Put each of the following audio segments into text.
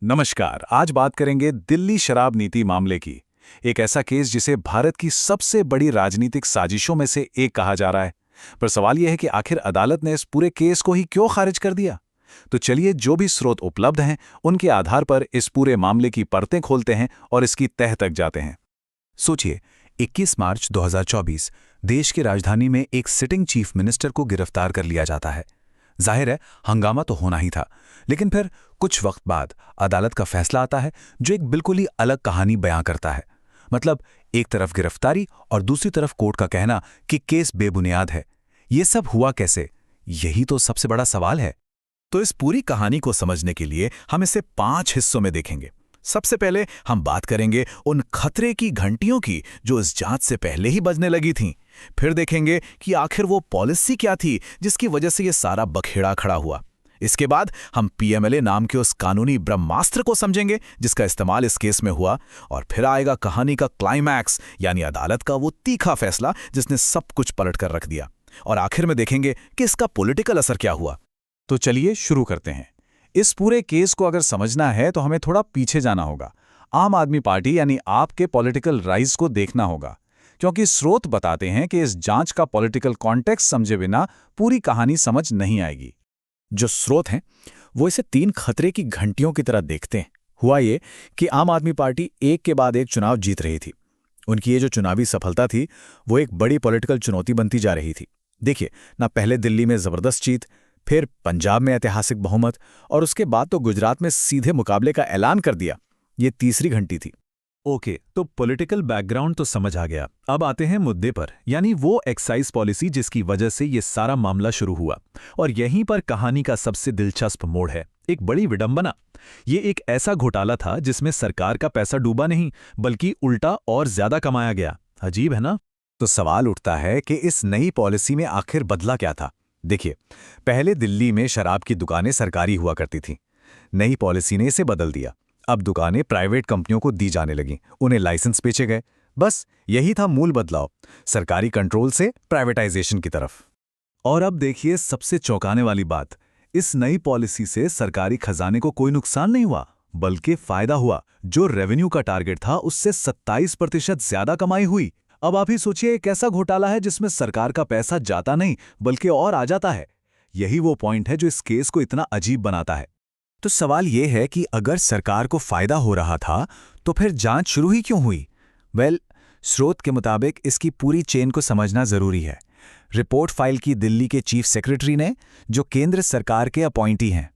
नमस्कार। आज बात करेंगे दिल्ली शराब नीति मामले की। एक ऐसा केस जिसे भारत की सबसे बड़ी राजनीतिक साजिशों में से एक कहा जा रहा है। पर सवाल यह है कि आखिर अदालत ने इस पूरे केस को ही क्यों खारिज कर दिया। तो चलिए, जो भी स्रोत उपलब्ध हैं उनके आधार पर इस पूरे मामले की परतें खोलते हैं और इसकी तह तक जाते हैं। सोचिए, 21 मार्च 2024 देश की राजधानी में एक सिटिंग चीफ मिनिस्टर को गिरफ्तार कर लिया जाता है। जाहिर है, हंगामा तो होना ही था, लेकिन फिर कुछ वक्त बाद अदालत का फैसला आता है जो एक बिल्कुल ही अलग कहानी बयां करता है। मतलब, एक तरफ गिरफ्तारी और दूसरी तरफ कोर्ट का कहना कि केस बेबुनियाद है। ये सब हुआ कैसे? यही तो सबसे बड़ा सवाल है। तो इस पूरी कहानी को समझने के लिए हम इसे 5 हिस्सों में देखेंगे। सबसे पहले हम बात करेंगे उन खतरे की घंटियों की जो इस जांच से पहले ही बजने लगी थीं। फिर देखेंगे कि आखिर वो पॉलिसी क्या थी जिसकी वजह से ये सारा बखेड़ा खड़ा हुआ। इसके बाद हम पीएमएलए नाम के उस कानूनी ब्रह्मास्त्र को समझेंगे जिसका इस्तेमाल इस केस में हुआ। और फिर आएगा कहानी का क्लाइमैक्स, यानी अदालत का वो तीखा फैसला जिसने सब कुछ पलट कर रख दिया। और आखिर में देखेंगे कि इसका पॉलिटिकल असर क्या हुआ। तो चलिए शुरू करते हैं। इस पूरे केस को अगर समझना है तो हमें थोड़ा पीछे जाना होगा। आम आदमी पार्टी यानी आप के पॉलिटिकल राइज को देखना होगा, क्योंकि स्रोत बताते हैं कि इस जांच का पॉलिटिकल कॉन्टेक्स्ट समझे बिना पूरी कहानी समझ नहीं आएगी। जो स्रोत हैं वो इसे 3 खतरे की घंटियों की तरह देखते हैं। हुआ ये कि आम आदमी पार्टी एक के बाद एक चुनाव जीत रही थी। उनकी ये जो चुनावी सफलता थी वो एक बड़ी पॉलिटिकल चुनौती बनती जा रही थी। देखिए ना, पहले दिल्ली में जबरदस्त जीत, फिर पंजाब में ऐतिहासिक बहुमत, और उसके बाद तो गुजरात में सीधे मुकाबले का ऐलान कर दिया। ये तीसरी घंटी थी। ओके, तो पॉलिटिकल बैकग्राउंड तो समझ आ गया। अब आते हैं मुद्दे पर, यानी वो एक्साइज पॉलिसी जिसकी वजह से ये सारा मामला शुरू हुआ। और यहीं पर कहानी का सबसे दिलचस्प मोड़ है, एक बड़ी विडंबना। ये एक ऐसा घोटाला था जिसमें सरकार का पैसा डूबा नहीं, बल्कि उल्टा और ज्यादा कमाया गया। अजीब है ना? तो सवाल उठता है कि इस नई पॉलिसी में आखिर बदला क्या था। देखिए, पहले दिल्ली में शराब की दुकानें सरकारी हुआ करती थीं। नई पॉलिसी ने इसे बदल दिया। अब दुकानें प्राइवेट कंपनियों को दी जाने लगीं, उन्हें लाइसेंस बेचे गए। बस यही था मूल बदलाव, सरकारी कंट्रोल से प्राइवेटाइजेशन की तरफ। और अब देखिए सबसे चौंकाने वाली बात, इस नई पॉलिसी से सरकारी खजाने को कोई नुकसान नहीं हुआ, बल्कि फायदा हुआ। जो रेवेन्यू का टारगेट था उससे 27% ज्यादा कमाई हुई। अब आप ही सोचिए, एक ऐसा घोटाला है जिसमें सरकार का पैसा जाता नहीं बल्कि और आ जाता है। यही वो पॉइंट है जो इस केस को इतना अजीब बनाता है। तो सवाल यह है कि अगर सरकार को फायदा हो रहा था तो फिर जांच शुरू ही क्यों हुई? स्रोत के मुताबिक इसकी पूरी चेन को समझना जरूरी है। रिपोर्ट फाइल की दिल्ली के चीफ सेक्रेटरी ने, जो केंद्र सरकार के अपॉइंटी हैं।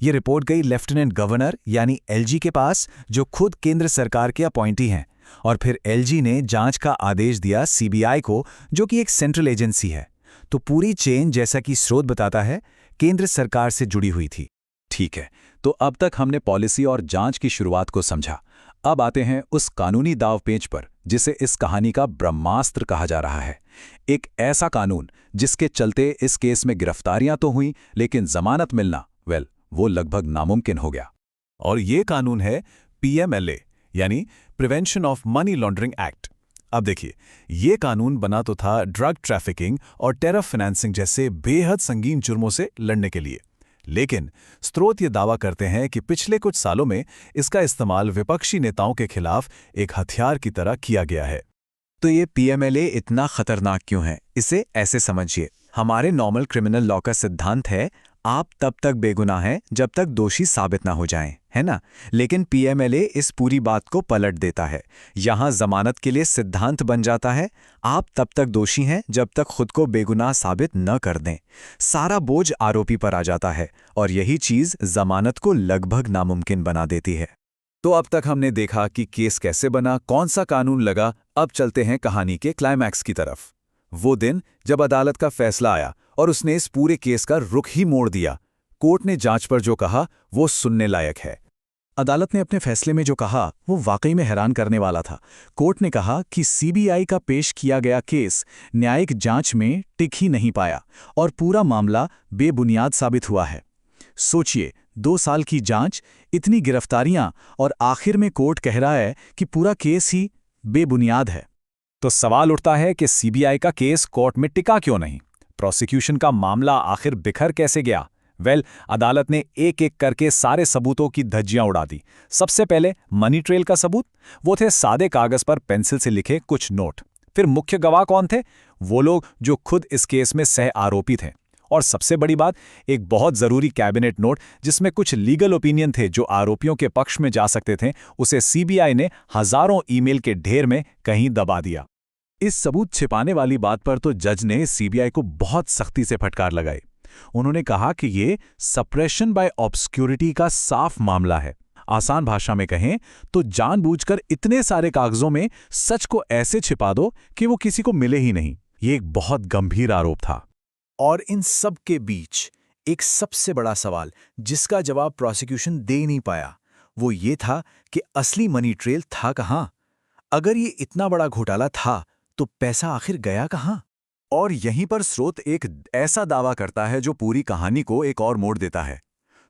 ये रिपोर्ट गई लेफ्टिनेंट गवर्नर यानी एलजी के पास, जो खुद केंद्र सरकार के अपॉइंटी हैं। और फिर एलजी ने जांच का आदेश दिया सीबीआई को, जो कि एक सेंट्रल एजेंसी है। तो पूरी चेन, जैसा कि स्रोत बताता है, केंद्र सरकार से जुड़ी हुई थी। ठीक है, तो अब तक हमने पॉलिसी और जांच की शुरुआत को समझा। अब आते हैं उस कानूनी दांवपेच पर जिसे इस कहानी का ब्रह्मास्त्र कहा जा रहा है। एक ऐसा कानून जिसके चलते इस केस में गिरफ्तारियां तो हुई, लेकिन जमानत मिलना वो लगभग नामुमकिन हो गया। और ये कानून है पीएमएलए, यानी prevention of money laundering act. अब देखिए, ये कानून बना तो था ड्रग ट्रैफिकिंग और टेरर फाइनेंसिंग जैसे बेहद संगीन जुर्मों से लड़ने के लिए। लेकिन स्रोत ये दावा करते हैं कि पिछले कुछ सालों में इसका इस्तेमाल विपक्षी नेताओं के खिलाफ एक हथियार की तरह किया गया है। तो ये पीएमएलए इतना खतरनाक क्यों है? इसे ऐसे समझिए, हमारे नॉर्मल क्रिमिनल लॉ का सिद्धांत है, आप तब तक बेगुनाह हैं जब तक दोषी साबित ना हो जाएं, है ना? लेकिन पीएमएलए इस पूरी बात को पलट देता है। यहां जमानत के लिए सिद्धांत बन जाता है, आप तब तक दोषी हैं जब तक खुद को बेगुनाह साबित न कर दें। सारा बोझ आरोपी पर आ जाता है, और यही चीज जमानत को लगभग नामुमकिन बना देती है। तो अब तक हमने देखा कि केस कैसे बना, कौन सा कानून लगा। अब चलते हैं कहानी के क्लाइमैक्स की तरफ। वो दिन जब अदालत का फैसला आया और उसने इस पूरे केस का रुख ही मोड़ दिया। कोर्ट ने जांच पर जो कहा वो सुनने लायक है। अदालत ने अपने फैसले में जो कहा वो वाकई में हैरान करने वाला था। कोर्ट ने कहा कि सीबीआई का पेश किया गया केस न्यायिक जांच में टिक ही नहीं पाया और पूरा मामला बेबुनियाद साबित हुआ है। सोचिए, 2 साल की जांच, इतनी गिरफ्तारियां, और आखिर में कोर्ट कह रहा है कि पूरा केस ही बेबुनियाद है। तो सवाल उठता है कि सीबीआई का केस कोर्ट में टिका क्यों नहीं? प्रोसिक्यूशन का मामला आखिर बिखर कैसे गया? अदालत ने एक एक करके सारे सबूतों की धज्जियां उड़ा दी। सबसे पहले मनी ट्रेल का सबूत, वो थे सादे कागज पर पेंसिल से लिखे कुछ नोट। फिर मुख्य गवाह कौन थे? वो लोग जो खुद इस केस में सह आरोपी थे। और सबसे बड़ी बात, एक बहुत जरूरी कैबिनेट नोट जिसमें कुछ लीगल ओपिनियन थे जो आरोपियों के पक्ष में जा सकते थे, उसे सीबीआई ने हजारों ईमेल के ढेर में कहीं दबा दिया। इस सबूत छिपाने वाली बात पर तो जज ने सीबीआई को बहुत सख्ती से फटकार लगाई। उन्होंने कहा कि ये सप्रेशन बाय ऑब्सक्यूरिटी का साफ मामला है। आसान भाषा में कहें तो जानबूझकर इतने सारे कागजों में सच को ऐसे छिपा दो कि वो किसी को मिले ही नहीं। ये एक बहुत गंभीर आरोप था। और इन सब के बीच एक सबसे बड़ा सवाल जिसका जवाब प्रोसिक्यूशन दे नहीं पाया, वो ये था कि असली मनी ट्रेल था कहाँ? अगर ये इतना बड़ा घोटाला था तो पैसा आखिर गया कहाँ? और यहीं पर स्रोत एक ऐसा दावा करता है जो पूरी कहानी को एक और मोड़ देता है।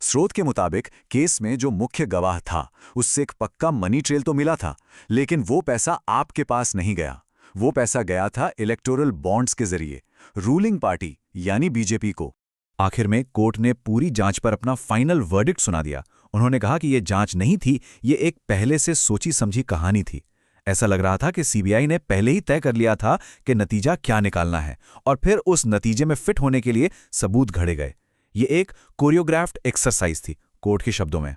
स्रोत के मुताबिक केस में जो मुख्य गवाह था उससे एक पक्का मनी ट्रेल तो मिला था, लेकिन वो पैसा आपके पास नहीं गया। वो पैसा गया था इलेक्टोरल बॉन्ड्स के जरिए रूलिंग पार्टी यानी बीजेपी को। आखिर में कोर्ट ने पूरी जांच पर अपना फाइनल वर्डिक्ट सुना दिया। उन्होंने कहा कि ये जांच नहीं थी, ये एक पहले से सोची समझी कहानी थी। ऐसा लग रहा था कि सीबीआई ने पहले ही तय कर लिया था कि नतीजा क्या निकालना है, और फिर उस नतीजे में फिट होने के लिए सबूत घड़े गए। ये एक कोरियोग्राफ्ड एक्सरसाइज थी, कोर्ट के शब्दों में।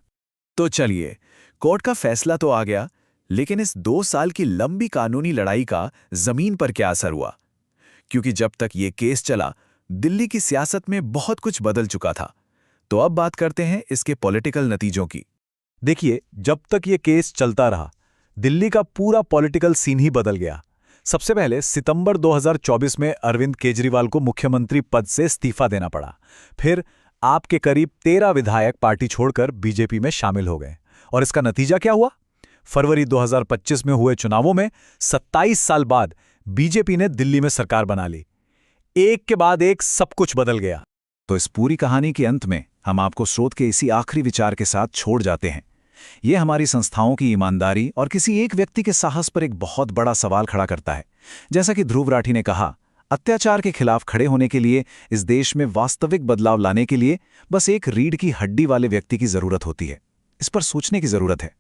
तो चलिए, कोर्ट का फैसला तो आ गया, लेकिन इस 2 साल की लंबी कानूनी लड़ाई का जमीन पर क्या असर हुआ? क्योंकि जब तक ये केस चला, दिल्ली की सियासत में बहुत कुछ बदल चुका था। तो अब बात करते हैं इसके पॉलिटिकल नतीजों की। देखिए, जब तक ये केस चलता रहा, दिल्ली का पूरा पॉलिटिकल सीन ही बदल गया। सबसे पहले सितंबर 2024 में अरविंद केजरीवाल को मुख्यमंत्री पद से इस्तीफा देना पड़ा। फिर आपके करीब 13 विधायक पार्टी छोड़कर बीजेपी में शामिल हो गए। और इसका नतीजा क्या हुआ? फरवरी 2025 में हुए चुनावों में 27 साल बाद बीजेपी ने दिल्ली में सरकार बना ली। एक के बाद एक सब कुछ बदल गया। तो इस पूरी कहानी के अंत में हम आपको स्रोत के इसी आखिरी विचार के साथ छोड़ जाते हैं। ये हमारी संस्थाओं की ईमानदारी और किसी एक व्यक्ति के साहस पर एक बहुत बड़ा सवाल खड़ा करता है। जैसा कि ध्रुव राठी ने कहा, अत्याचार के खिलाफ खड़े होने के लिए, इस देश में वास्तविक बदलाव लाने के लिए बस एक रीढ़ की हड्डी वाले व्यक्ति की जरूरत होती है। इस पर सोचने की जरूरत है।